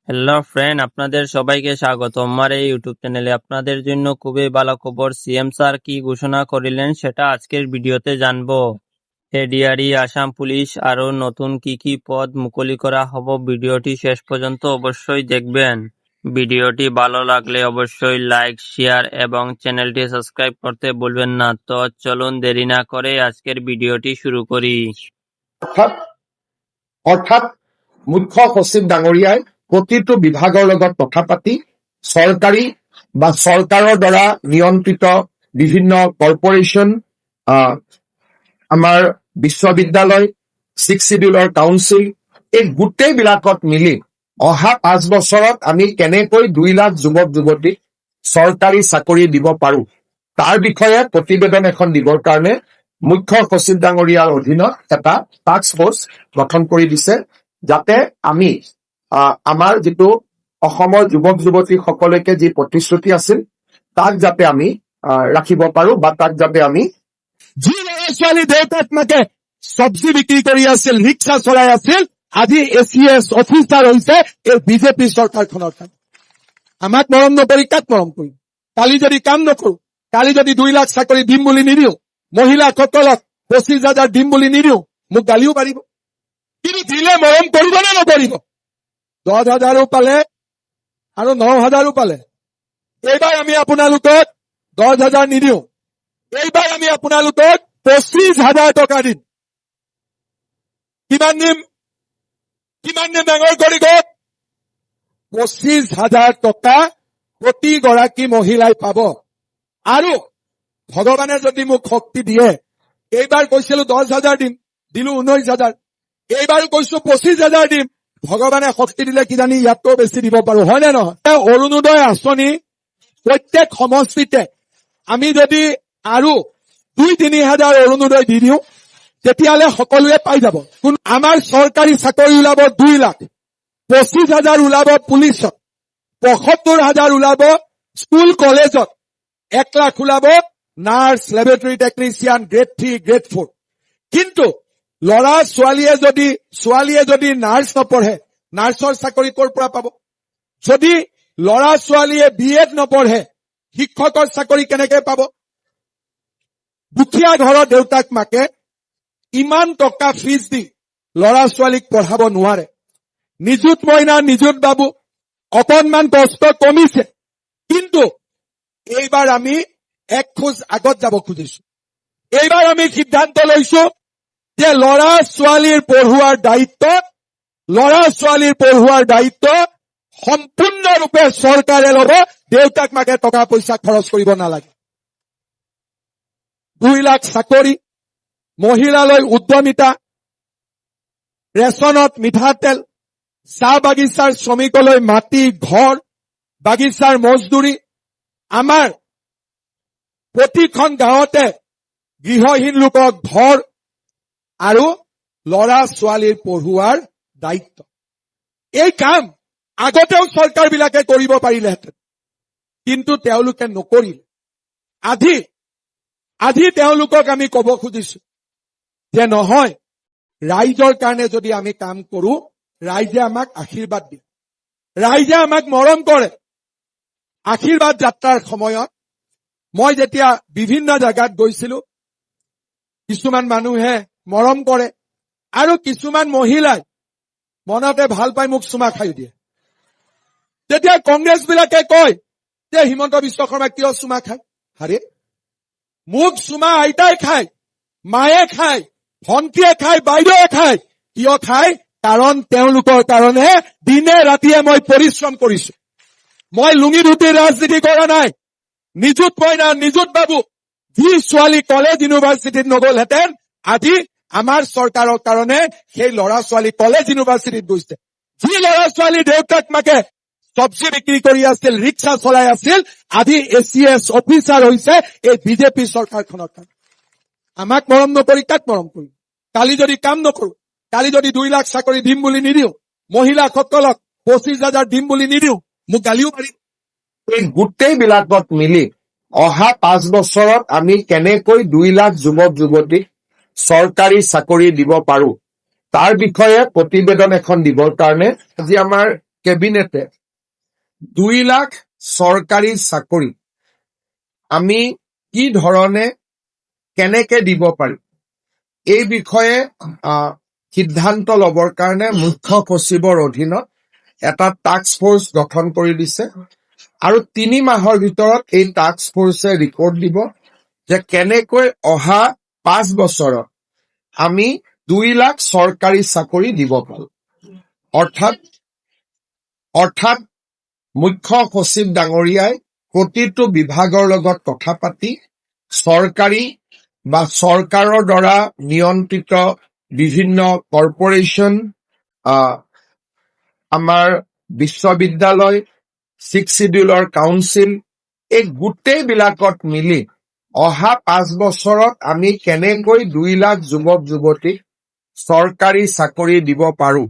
Hello friend, আপনাদের সবাইকে স্বাগত আমার এই ইউটিউব চ্যানেলে। আপনাদের জন্য খুবই ভালো খবর। সিএম স্যার কি ঘোষণা করিলেন সেটা আজকের ভিডিওতে জানবো। এডিআরই, আসাম পুলিশ আরো নতুন কি পদ মুকলি করা হব। ভিডিওটি শেষ পর্যন্ত অবশ্যই দেখবেন। ভিডিওটি ভালো লাগলে অবশ্যই লাইক, শেয়ার এবং চ্যানেলটি সাবস্ক্রাইব করতে ভুলবেন না। তো চলুন দেরি না করে আজকের ভিডিওটি শুরু করি। অৰ্থাৎ মুখ্য সচিব ডাঙৰীয়াই প্ৰতিটো বিভাগৰ লগত কথা পাতি চৰকাৰী বা চৰকাৰৰ দ্বাৰা নিয়ন্ত্ৰিত বিভিন্ন কৰ্পৰেশ্যন, আমাৰ বিশ্ববিদ্যালয়, 6 শিডিউলৰ কাউন্সিল, এই গোটেইবিলাকত মিলি অহা 5 বছৰত আমি কেনেকৈ 2 লাখ যুৱক যুৱতীক চৰকাৰী চাকৰি দিব পাৰো তাৰ বিষয়ে প্ৰতিবেদন এখন দিবৰ কাৰণে মুখ্য সচিব ডাঙৰীয়াৰ অধীনত এটা টাস্ক ফৰ্চ গঠন কৰি দিছে, যাতে আমি আমাৰ যিটো অসমৰ যুৱক যুৱতী সকলকে যি প্ৰতিশ্ৰুতি আছিল তাক যাতে আমি ৰাখিব পাৰো, বা তাক যাতে আমি যি ল'ৰা ছোৱালী দেউতাক মাকে চব্জি বিক্ৰী কৰি আছিল, ৰিক্সা চলাই আছিল, আজি ACS অফিচাৰ হৈছে এই বিজেপি চৰকাৰখনৰ কাম। আমাক মৰম নকৰি কাক মৰম কৰিম? কালি যদি কাম নকৰো, কালি যদি 2 লাখ চাকৰি দিম বুলি নিদিওঁ, মহিলাসকলক 25,000 দিম বুলি নিদিওঁ, মোক গালিও পাৰিব। কিন্তু দিলে মৰম কৰিব নে নকৰিব? 10,000ও পালে আৰু 9,000ও পালে। এইবাৰ আমি আপোনালোকক 10,000 নিদিওঁ, এইবাৰ আমি আপোনালোকক 25,000 টকা দিম। কিমান দিম ডাঙৰ কৰি গ'ল? 25,000 টকা প্ৰতিগৰাকী মহিলাই পাব। আৰু ভগৱানে যদি মোক শক্তি দিয়ে, এইবাৰ কৈছিলো 10,000 দিম, দিলো 19,000, এইবাৰো কৈছো 25,000 দিম। ভগৱানে শক্তি দিলে কিজানি ইয়াতকৈ বেছি দিব পাৰো, হয় নে নহয়? অৰুণোদয় আঁচনি প্ৰত্যেক সমষ্টিতে আমি যদি আৰু 2-3,000 অৰুণোদয় দি দিওঁ, তেতিয়াহ'লে সকলোৱে পাই যাব। আমাৰ চৰকাৰী চাকৰি ওলাব 2 লাখ, 25,000 ওলাব পুলিচত, 75,000 ওলাব স্কুল কলেজত, 1 লাখ ওলাব nurse, laboratory technician, grade 3, grade 4। কিন্তু ল'ৰা ছোৱালীয়ে যদি নাৰ্ছ নপঢ়ে, নাৰ্ছৰ চাকৰি ক'ৰ পৰা পাব? যদি ল'ৰা ছোৱালীয়ে BEd নপঢ়ে, শিক্ষকৰ চাকৰি কেনেকে পাব? দুখীয়া ঘৰৰ দেউতাক মাকে ইমান টকা ফিজ দি ল'ৰা ছোৱালীক পঢ়াব নোৱাৰে। নিযুত মইনা, নিযুত বাবু অকণমান কষ্ট কমিছে, কিন্তু এইবাৰ আমি 1 খোজ আগত যাব খুজিছো। এইবাৰ আমি সিদ্ধান্ত লৈছো যে ল'ৰা ছোৱালীৰ পঢ়ুৱাৰ দায়িত্ব সম্পূৰ্ণৰূপে চৰকাৰে ল'ব। দেউতাক মাকে টকা পইচা খৰচ কৰিব নালাগে। 2 লাখ চাকৰি, মহিলালৈ উদ্যমিতা, ৰেচনত মিঠাতেল, চাহ বাগিচাৰ শ্ৰমিকলৈ মাটি, ঘৰ, বাগিচাৰ মজদুৰি, আমাৰ প্ৰতিখন গাঁৱতে গৃহহীন লোকক ঘৰ, আৰু ল'ৰা ছোৱালীৰ পঢ়ুৱাৰ দায়িত্ব। এই কাম আগতেও চৰকাৰবিলাকে কৰিব পাৰিলেহেঁতেন, কিন্তু তেওঁলোকে নকৰিলে। আজি তেওঁলোকক আমি কব খুজিছো যে নহয়, ৰাইজৰ কাৰণে যদি আমি কাম কৰো, ৰাইজে আমাক আশীৰ্বাদ দিয়ে, ৰাইজে আমাক মৰম কৰে। আশীৰ্বাদ যাত্ৰাৰ সময়ত মই যেতিয়া বিভিন্ন জাগাত গৈছিলো, কিছুমান মানুহে মৰম কৰে আৰু কিছুমান মহিলাই মনতে ভাল পাই মোক চুমা খাই দিয়ে। তেতিয়া কংগ্ৰেছ বিলাকে কয় যে হিমন্ত বিশ্ব শৰ্মা কিয় চুমা খায়? আৰে, মোক চুমা আইতাই খায়, মায়ে খায়, ভন্টিয়ে খায়, বাইদেৱে খায়। কিয় খায়? কাৰণ তেওঁলোকৰ কাৰণে দিনে ৰাতিয়ে মই পৰিশ্ৰম কৰিছো। মই লুঙি ধুতি ৰাজনীতি কৰা নাই। নিযুত মইনা, নিযুত বাবু যি ছোৱালী কলেজ ইউনিভাৰ্চিটিত নগলহেঁতেন, আজি আমাৰ চৰকাৰৰ কাৰণে সেই ল'ৰা ছোৱালী কলেজ ইউনিভাৰ্চিটিত গৈছে। যি ল'ৰা ছোৱালী দেউতাক মাকে চব্জি বিক্ৰী কৰি আছিল, ৰিক্সা চলাই আছিল, আজি ACS অফিচাৰ হৈছে এই বিজেপি চৰকাৰখনৰ কাম। আমাক মৰম নকৰি কাক মৰম কৰিম? কালি যদি কাম নকৰো, কালি যদি 2 লাখ চাকৰি দিম বুলি নিদিওঁ, মহিলাসকলক 25,000 দিম বুলি নিদিওঁ, মোক গালিও পাৰিব। এই গোটেইবিলাকত মিলি অহা 5 বছৰত আমি কেনেকৈ 2 লাখ যুৱক যুৱতীক চৰকাৰী চাকৰি দিব পাৰো তাৰ বিষয়ে প্ৰতিবেদন এখন দিবৰ কাৰণে আজি আমাৰ কেবিনেটে 2 লাখ চৰকাৰী চাকৰি আমি কি ধৰণে কেনেকে দিব পাৰি এই বিষয়ে সিদ্ধান্ত লবৰ কাৰণে মুখ্য সচিবৰ অধীনত এটা টাস্ক ফোৰ্স গঠন কৰি দিছে আৰু 3 মাহৰ ভিতৰত এই টাস্ক ফোৰ্সে ৰিপৰ্ট দিব যে কেনেকৈ অহা 5 বছৰত আমি 2 লাখ চৰকাৰী চাকৰি দিব পাৰো অৰ্থাৎ মুখ্য সচিব ডাঙৰীয়াই প্ৰতিটো বিভাগৰ লগত কথা পাতি চৰকাৰী বা চৰকাৰৰ দ্বাৰা নিয়ন্ত্ৰিত বিভিন্ন কৰ্পোৰেচন আমাৰ বিশ্ববিদ্যালয় 6 শিডিউলৰ কাউন্সিল এই গোটেইবিলাকত মিলি অহা 5 বছৰত আমি কেনেকৈ 2 লাখ যুৱক যুৱতীক চৰকাৰী চাকৰি দিব পাৰো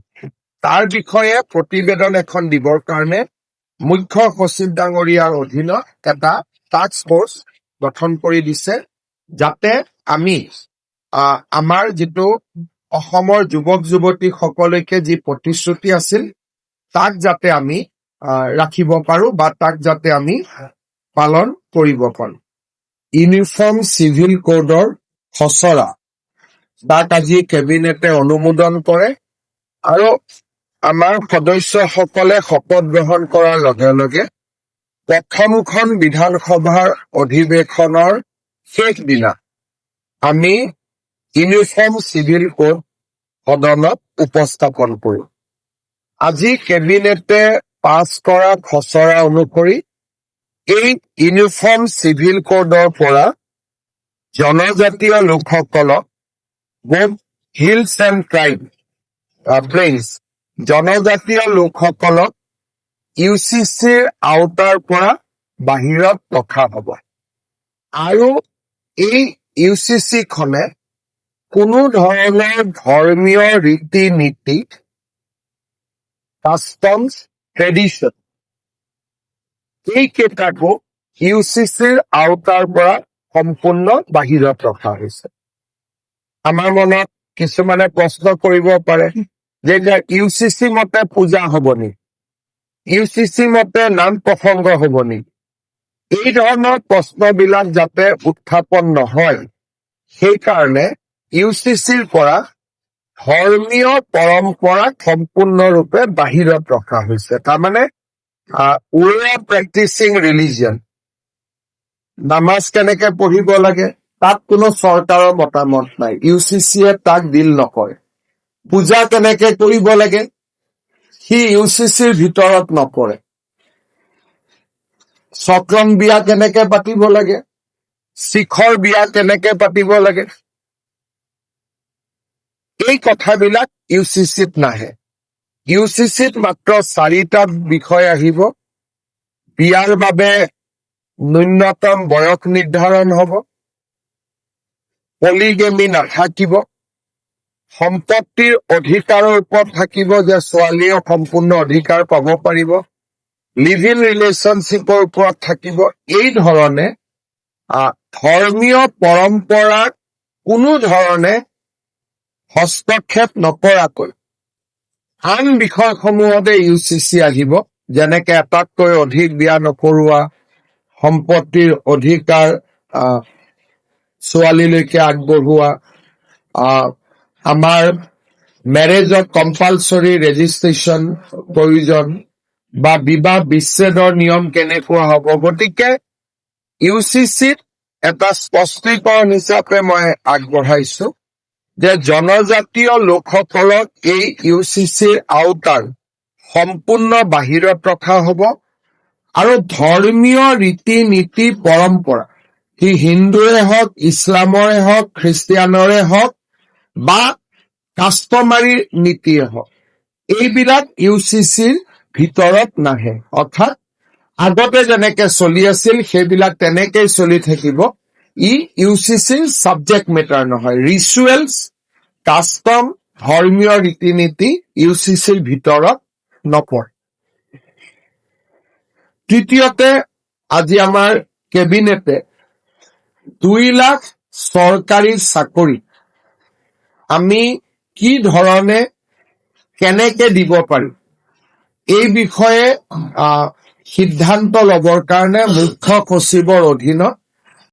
তাৰ বিষয়ে প্ৰতিবেদন এখন দিবৰ কাৰণে মুখ্য সচিব ডাঙৰীয়াৰ অধীনত এটা টাস্ক ফোৰ্স গঠন কৰি দিছে যাতে আমি আমাৰ যিটো অসমৰ যুৱক যুৱতী সকলকে যি প্ৰতিশ্ৰুতি আছিল তাক যাতে আমি ৰাখিব পাৰো বা তাক যাতে আমি পালন কৰিব পাৰো ইউনিফৰ্ম সিভিল কোডৰ খচৰা তাক আজি কেবিনেটে অনুমোদন কৰে আৰু আমাৰ সদস্যসকলে শপত গ্ৰহণ কৰাৰ লগে লগে প্ৰথমখন বিধানসভাৰ অধিৱেশনৰ শেষ দিনা আমি ইউনিফৰ্ম সিভিল কোড সদনত উপস্থাপন কৰিম আজি কেবিনেটে পাছ কৰা খচৰা অনুসৰি এই ইউনিফৰ্ম সিভিল কোডৰ পৰা জনজাতীয় লোকসকলক হিলছ এণ্ড ট্ৰাইব প্লেইনছ জনজাতীয় লোকসকলক ইউচিচিৰ আওতাৰ পৰা বাহিৰত ৰখা হ'ব আৰু এই ইউচিচি খনে কোনো ধৰণৰ ধৰ্মীয় ৰীতি নীতি কাষ্টমছ ট্ৰেডিশ্যন এইকেইটাকো ইউচিচিৰ আওতাৰ পৰা সম্পূৰ্ণ বাহিৰত ৰখা হৈছে আমাৰ মনত কিছুমানে প্ৰশ্ন কৰিব পাৰে যে ইউচিচি মতে পূজা হ'ব নেকি ইউচিচি মতে নাম প্ৰসংগ হ'ব নেকি এই ধৰণৰ প্ৰশ্নবিলাক যাতে উত্থাপন নহয় সেইকাৰণে ইউচিচিৰ পৰা ধৰ্মীয় পৰম্পৰা সম্পূৰ্ণৰূপে বাহিৰত ৰখা হৈছে তাৰমানে we are practicing religion নামাজ কেনেকে পঢ়িব লাগে তাত কোনো চৰকাৰৰ মতামত নাই ইউচিচিয়ে তাক ডিল নকৰে পূজা কেনেকে কৰিব লাগে সি ইউচিচিৰ ভিতৰত নপৰে চক্ৰম বিয়া কেনেকে পাতিব লাগে শিখৰ বিয়া কেনেকে পাতিব লাগে এই কথাবিলাক ইউচিচিত নাহে ইউচিচিত মাত্ৰ 4টা বিষয় আহিব বিয়াৰ বাবে ন্যূনতম বয়স নিৰ্ধাৰণ হ'ব পলিগেমি নাথাকিব সম্পত্তিৰ অধিকাৰৰ ওপৰত থাকিব যে ছোৱালীয়ে সম্পূৰ্ণ অধিকাৰ পাব পাৰিব লিভ ইন ৰিলেশ্যনশ্বিপৰ ওপৰত থাকিব এই ধৰণে ধৰ্মীয় পৰম্পৰাক কোনো ধৰণে হস্তক্ষেপ নকৰাকৈ আন বিষয়সমূহতে ইউচিচি আহিব যেনেকে এটাতকৈ অধিক বিয়া নকৰোৱা সম্পত্তিৰ অধিকাৰ ছোৱালীলৈকে আগবঢ়োৱা আমাৰ মেৰেজত কম্পালসৰী ৰেজিষ্ট্ৰেশ্যন প্ৰয়োজন বা বিবাহ বিচ্ছেদৰ নিয়ম কেনেকুৱা হ'ব গতিকে ইউচিচিত এটা স্পষ্টীকৰণ হিচাপে মই আগবঢ়াইছো যে জনজাতীয় লোকসকলক এই ইউচিচিৰ আওতাৰ সম্পূৰ্ণ বাহিৰত ৰখা হ'ব আৰু ধৰ্মীয় ৰীতি নীতি পৰম্পৰা সি হিন্দুৰে হওক ইছলামৰে হওক খ্ৰীষ্টিয়ানৰে হওক বা কাষ্টমাৰী নীতিয়ে হওক এইবিলাক ইউচিচিৰ ভিতৰত নাহে অৰ্থাৎ আগতে যেনেকে চলি আছিল সেইবিলাক তেনেকেই চলি থাকিব ই ইউচিচিৰ সাবজেক্ট মেটাৰ নহয় ৰিচুৱেলছ কাষ্টম ধৰ্মীয় ৰীতি নীতি ইউচিচিৰ ভিতৰত নপৰে তৃতীয়তে আজি আমাৰ কেবিনেটে 2 লাখ চৰকাৰী চাকৰি আমি কি ধৰণে কেনেকে দিব পাৰি এই বিষয়ে সিদ্ধান্ত লবৰ কাৰণে মুখ্য সচিবৰ অধীনত